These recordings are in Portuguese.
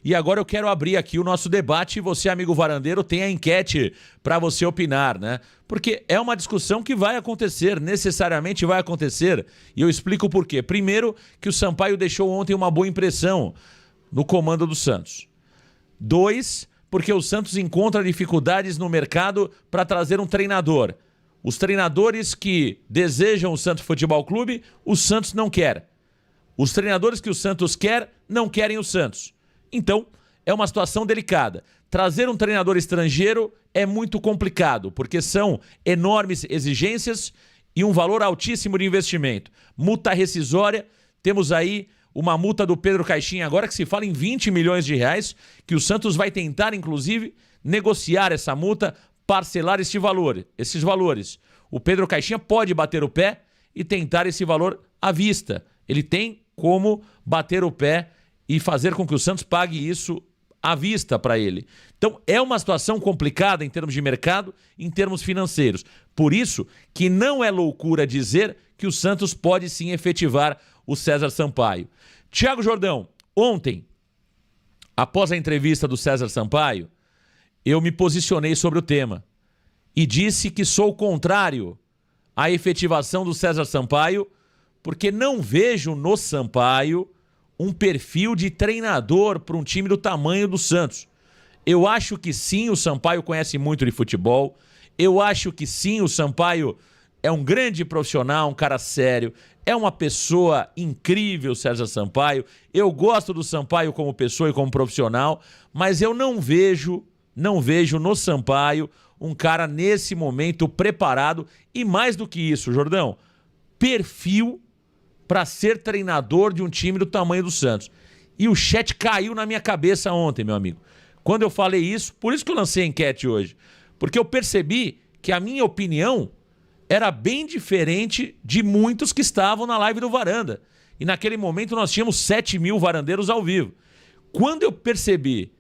E agora eu quero abrir aqui o nosso debate e você, amigo varandeiro, tem a enquete para você opinar, né? Porque é uma discussão que vai acontecer, necessariamente vai acontecer. E eu explico por quê. Primeiro, que o Sampaio deixou ontem uma boa impressão no comando do Santos. 2, porque o Santos encontra dificuldades no mercado para trazer um treinador. Os treinadores que desejam o Santos Futebol Clube, o Santos não quer. Os treinadores que o Santos quer, não querem o Santos. Então, é uma situação delicada. Trazer um treinador estrangeiro é muito complicado, porque são enormes exigências e um valor altíssimo de investimento. Multa rescisória, temos aí uma multa do Pedro Caixinha agora que se fala em 20 milhões de reais, que o Santos vai tentar, inclusive, negociar essa multa, parcelar esses valores. O Pedro Caixinha pode bater o pé e tentar esse valor à vista. Ele tem como bater o pé e fazer com que o Santos pague isso à vista para ele. Então, é uma situação complicada em termos de mercado, em termos financeiros. Por isso que não é loucura dizer que o Santos pode sim efetivar o César Sampaio. Thiago Jordão, ontem, após a entrevista do César Sampaio, eu me posicionei sobre o tema e disse que sou contrário à efetivação do César Sampaio, porque não vejo no Sampaio um perfil de treinador para um time do tamanho do Santos. Eu acho que sim, o Sampaio conhece muito de futebol. Eu acho que sim, o Sampaio é um grande profissional, um cara sério. É uma pessoa incrível, César Sampaio. Eu gosto do Sampaio como pessoa e como profissional, mas eu não vejo no Sampaio um cara nesse momento preparado e mais do que isso, Jordão, perfil para ser treinador de um time do tamanho do Santos. E o chat caiu na minha cabeça ontem, meu amigo. Quando eu falei isso, por isso que eu lancei a enquete hoje. Porque eu percebi que a minha opinião era bem diferente de muitos que estavam na live do Varanda. E naquele momento nós tínhamos 7 mil varandeiros ao vivo. Quando eu percebi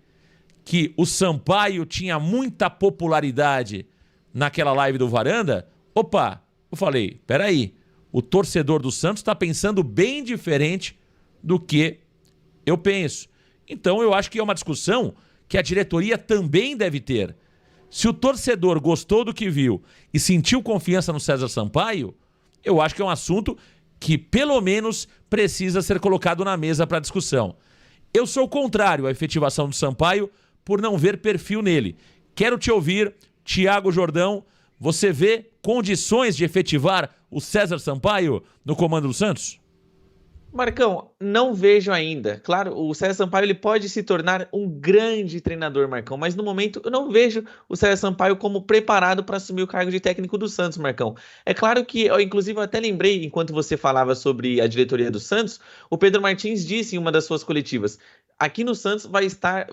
que o Sampaio tinha muita popularidade naquela live do Varanda, eu falei, peraí, o torcedor do Santos está pensando bem diferente do que eu penso. Então eu acho que é uma discussão que a diretoria também deve ter. Se o torcedor gostou do que viu e sentiu confiança no César Sampaio, eu acho que é um assunto que pelo menos precisa ser colocado na mesa para discussão. Eu sou contrário à efetivação do Sampaio por não ver perfil nele. Quero te ouvir, Thiago Jordão. Você vê condições de efetivar o César Sampaio no comando do Santos? Marcão, não vejo ainda. Claro, o César Sampaio ele pode se tornar um grande treinador, Marcão, mas no momento eu não vejo o César Sampaio como preparado para assumir o cargo de técnico do Santos, Marcão. É claro que, inclusive, eu até lembrei, enquanto você falava sobre a diretoria do Santos, o Pedro Martins disse em uma das suas coletivas: aqui no Santos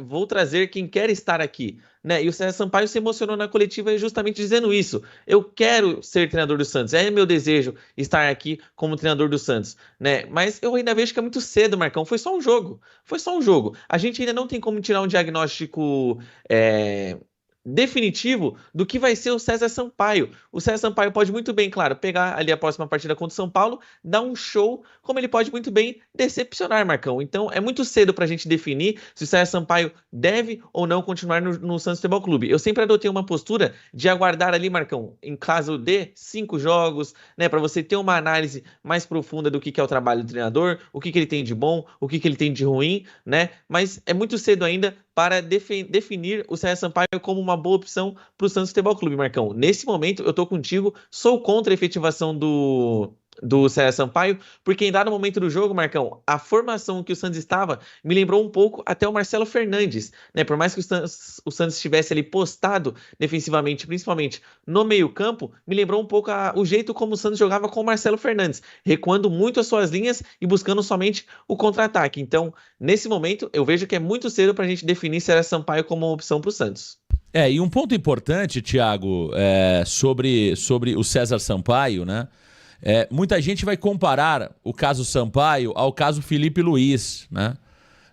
vou trazer quem quer estar aqui, né? E o César Sampaio se emocionou na coletiva justamente dizendo isso. Eu quero ser treinador do Santos, é meu desejo estar aqui como treinador do Santos, né? Mas eu ainda vejo que é muito cedo, Marcão. Foi só um jogo. A gente ainda não tem como tirar um diagnóstico definitivo do que vai ser o César Sampaio. O César Sampaio pode muito bem, claro, pegar ali a próxima partida contra o São Paulo, dar um show, como ele pode muito bem decepcionar, Marcão. Então é muito cedo pra gente definir se o César Sampaio deve ou não continuar no Santos Futebol Clube. Eu sempre adotei uma postura de aguardar ali, Marcão, em caso de 5 jogos, né, para você ter uma análise mais profunda do que é o trabalho do treinador, o que ele tem de bom, o que ele tem de ruim, né? Mas é muito cedo ainda para definir o César Sampaio como uma boa opção para o Santos Futebol Clube, Marcão. Nesse momento, eu tô contigo, sou contra a efetivação do César Sampaio, porque em dado momento do jogo, Marcão, a formação que o Santos estava me lembrou um pouco até o Marcelo Fernandes, né? Por mais que o Santos estivesse ali postado defensivamente, principalmente no meio-campo, me lembrou um pouco o jeito como o Santos jogava com o Marcelo Fernandes, recuando muito as suas linhas e buscando somente o contra-ataque. Então, nesse momento, eu vejo que é muito cedo para a gente definir César Sampaio como uma opção para o Santos. E um ponto importante, Thiago, sobre o César Sampaio, né? Muita gente vai comparar o caso Sampaio ao caso Felipe Luiz, né?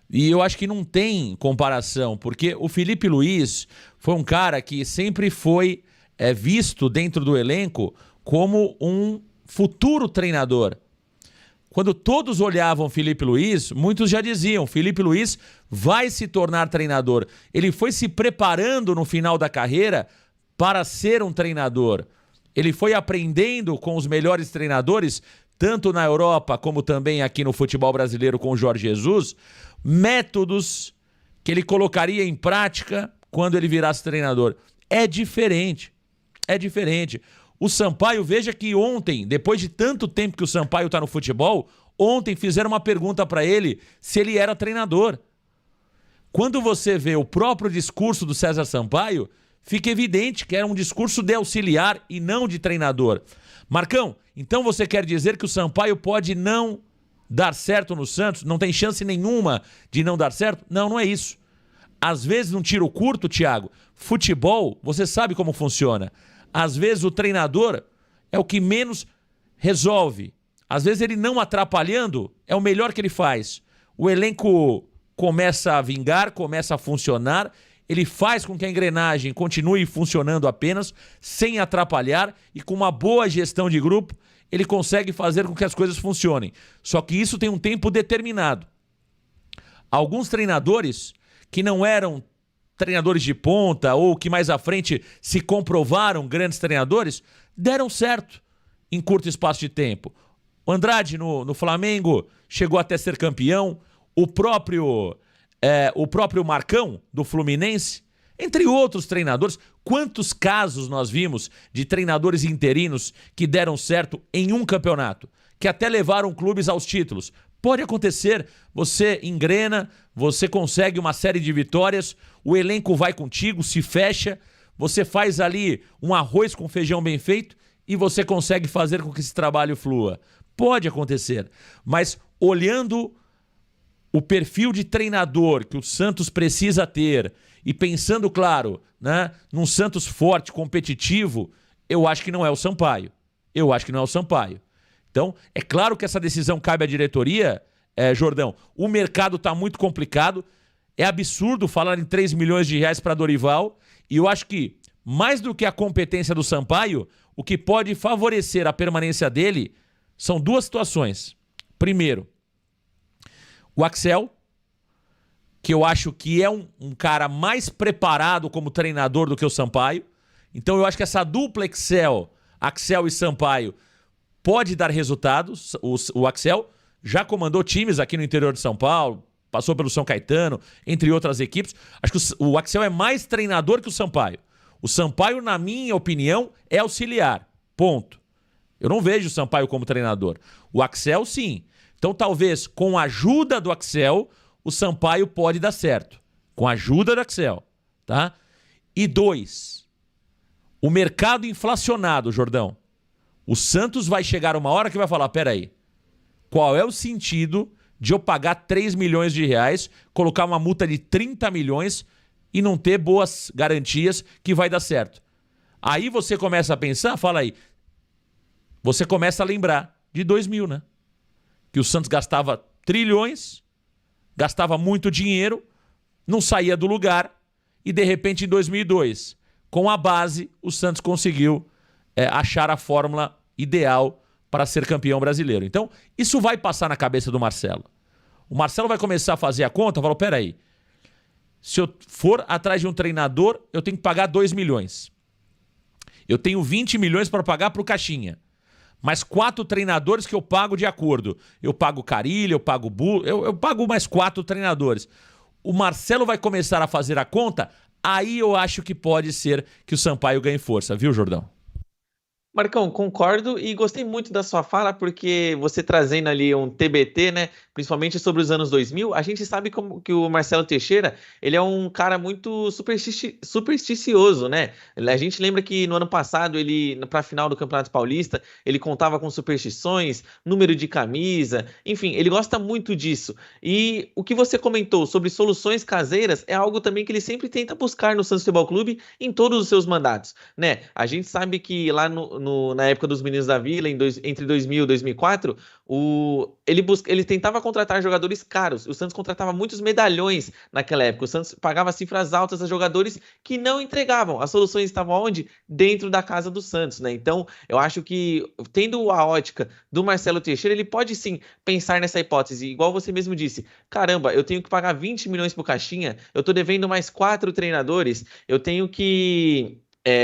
E eu acho que não tem comparação, porque o Felipe Luiz foi um cara que sempre foi visto dentro do elenco como um futuro treinador. Quando todos olhavam Felipe Luiz, muitos já diziam, Felipe Luiz vai se tornar treinador. Ele foi se preparando no final da carreira para ser um treinador. Ele foi aprendendo com os melhores treinadores, tanto na Europa como também aqui no futebol brasileiro com o Jorge Jesus, métodos que ele colocaria em prática quando ele virasse treinador. É diferente. É diferente. O Sampaio, veja que ontem, depois de tanto tempo que o Sampaio está no futebol, ontem fizeram uma pergunta para ele se ele era treinador. Quando você vê o próprio discurso do César Sampaio, fica evidente que era um discurso de auxiliar e não de treinador. Marcão, então você quer dizer que o Sampaio pode não dar certo no Santos? Não tem chance nenhuma de não dar certo? Não, não é isso. Às vezes, num tiro curto, Thiago, futebol, você sabe como funciona. Às vezes o treinador é o que menos resolve. Às vezes ele não atrapalhando é o melhor que ele faz. O elenco começa a vingar, começa a funcionar, ele faz com que a engrenagem continue funcionando apenas, sem atrapalhar e com uma boa gestão de grupo, ele consegue fazer com que as coisas funcionem. Só que isso tem um tempo determinado. Alguns treinadores que não eram treinadores de ponta ou que mais à frente se comprovaram grandes treinadores, deram certo em curto espaço de tempo. O Andrade no Flamengo chegou até ser campeão, o próprio Marcão do Fluminense, entre outros treinadores. Quantos casos nós vimos de treinadores interinos que deram certo em um campeonato, que até levaram clubes aos títulos? Pode acontecer, você engrena, você consegue uma série de vitórias, o elenco vai contigo, se fecha, você faz ali um arroz com feijão bem feito e você consegue fazer com que esse trabalho flua. Pode acontecer, mas olhando o perfil de treinador que o Santos precisa ter e pensando, claro, né, num Santos forte, competitivo, eu acho que não é o Sampaio. Eu acho que não é o Sampaio. Então, é claro que essa decisão cabe à diretoria, Jordão. O mercado está muito complicado. É absurdo falar em 3 milhões de reais para Dorival. E eu acho que, mais do que a competência do Sampaio, o que pode favorecer a permanência dele são duas situações. Primeiro, o Axel, que eu acho que é um cara mais preparado como treinador do que o Sampaio. Então, eu acho que essa dupla Axel e Sampaio, pode dar resultados. O Axel já comandou times aqui no interior de São Paulo, passou pelo São Caetano, entre outras equipes. Acho que o Axel é mais treinador que o Sampaio. O Sampaio, na minha opinião, é auxiliar. Ponto. Eu não vejo o Sampaio como treinador. O Axel, sim. Então, talvez, com a ajuda do Axel, o Sampaio pode dar certo. Com a ajuda do Axel. Tá? E 2, o mercado inflacionado, Jordão. O Santos vai chegar uma hora que vai falar, peraí, qual é o sentido de eu pagar 3 milhões de reais, colocar uma multa de 30 milhões e não ter boas garantias que vai dar certo? Aí você começa a pensar, fala aí, você começa a lembrar de 2000, né? Que o Santos gastava trilhões, gastava muito dinheiro, não saía do lugar e de repente em 2002, com a base, o Santos conseguiu achar a fórmula ideal para ser campeão brasileiro. Então, isso vai passar na cabeça do Marcelo. O Marcelo vai começar a fazer a conta, falou, peraí, se eu for atrás de um treinador, eu tenho que pagar 2 milhões. Eu tenho 20 milhões para pagar para o Caixinha. Mais 4 treinadores que eu pago de acordo. Eu pago Carilho, eu pago Bu, eu pago mais 4 treinadores. O Marcelo vai começar a fazer a conta, aí eu acho que pode ser que o Sampaio ganhe força, viu, Jordão? Marcão, concordo e gostei muito da sua fala, porque você trazendo ali um TBT, né, principalmente sobre os anos 2000, a gente sabe como que o Marcelo Teixeira, ele é um cara muito supersticioso, né? A gente lembra que no ano passado, ele, para a final do Campeonato Paulista, ele contava com superstições, número de camisa, enfim, ele gosta muito disso. E o que você comentou sobre soluções caseiras é algo também que ele sempre tenta buscar no Santos Futebol Clube em todos os seus mandatos, né? A gente sabe que lá no na época dos Meninos da Vila, entre 2000 e 2004, ele tentava contratar jogadores caros. O Santos contratava muitos medalhões naquela época. O Santos pagava cifras altas a jogadores que não entregavam. As soluções estavam onde? Dentro da casa do Santos, né? Então, eu acho que, tendo a ótica do Marcelo Teixeira, ele pode sim pensar nessa hipótese. Igual você mesmo disse, caramba, eu tenho que pagar 20 milhões pro Caixinha, eu tô devendo mais 4 treinadores, eu tenho que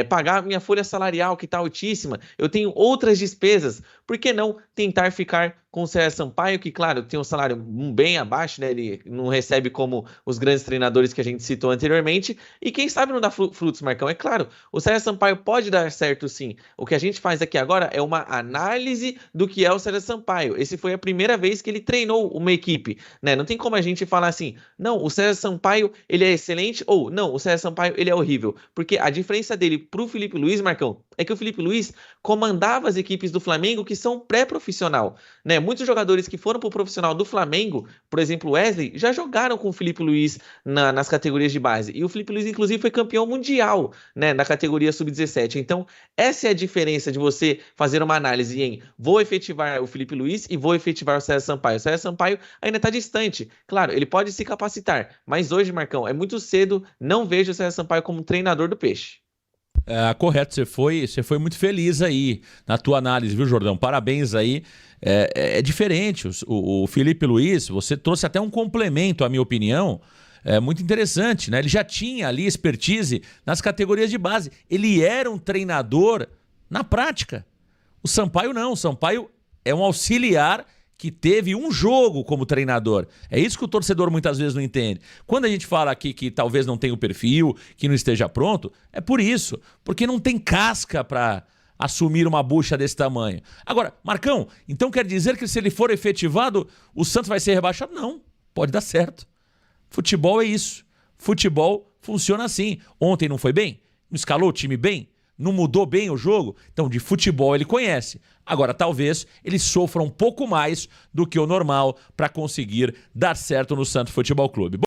pagar minha folha salarial, que tá altíssima, eu tenho outras despesas, por que não tentar ficar com o César Sampaio, que, claro, tem um salário bem abaixo, né? Ele não recebe como os grandes treinadores que a gente citou anteriormente, e quem sabe não dá frutos, Marcão. É claro, o César Sampaio pode dar certo, sim. O que a gente faz aqui agora é uma análise do que é o César Sampaio. Esse foi a primeira vez que ele treinou uma equipe, né? Não tem como a gente falar assim, não, o César Sampaio, ele é excelente, ou não, o César Sampaio, ele é horrível. Porque a diferença dele pro Felipe Luiz, Marcão, é que o Felipe Luiz comandava as equipes do Flamengo que são pré-profissional, né? Muitos jogadores que foram pro profissional do Flamengo, por exemplo, o Wesley, já jogaram com o Felipe Luiz nas categorias de base. E o Felipe Luiz, inclusive, foi campeão mundial, né, na categoria sub-17. Então, essa é a diferença de você fazer uma análise em vou efetivar o Felipe Luiz e vou efetivar o César Sampaio. O César Sampaio ainda está distante. Claro, ele pode se capacitar, mas hoje, Marcão, é muito cedo, não vejo o César Sampaio como treinador do Peixe. Correto, você foi muito feliz aí na tua análise, viu, Jordão? Parabéns aí. É diferente. O Felipe Luiz, você trouxe até um complemento, à minha opinião, muito interessante, né? Ele já tinha ali expertise nas categorias de base. Ele era um treinador na prática. O Sampaio não. O Sampaio é um auxiliar que teve um jogo como treinador. É isso que o torcedor muitas vezes não entende. Quando a gente fala aqui que talvez não tenha o perfil, que não esteja pronto, é por isso. Porque não tem casca para assumir uma bucha desse tamanho. Agora, Marcão, então quer dizer que se ele for efetivado, o Santos vai ser rebaixado? Não, pode dar certo. Futebol é isso. Futebol funciona assim. Ontem não foi bem? Não escalou o time bem? Não mudou bem o jogo? Então, de futebol ele conhece. Agora, talvez ele sofra um pouco mais do que o normal para conseguir dar certo no Santos Futebol Clube.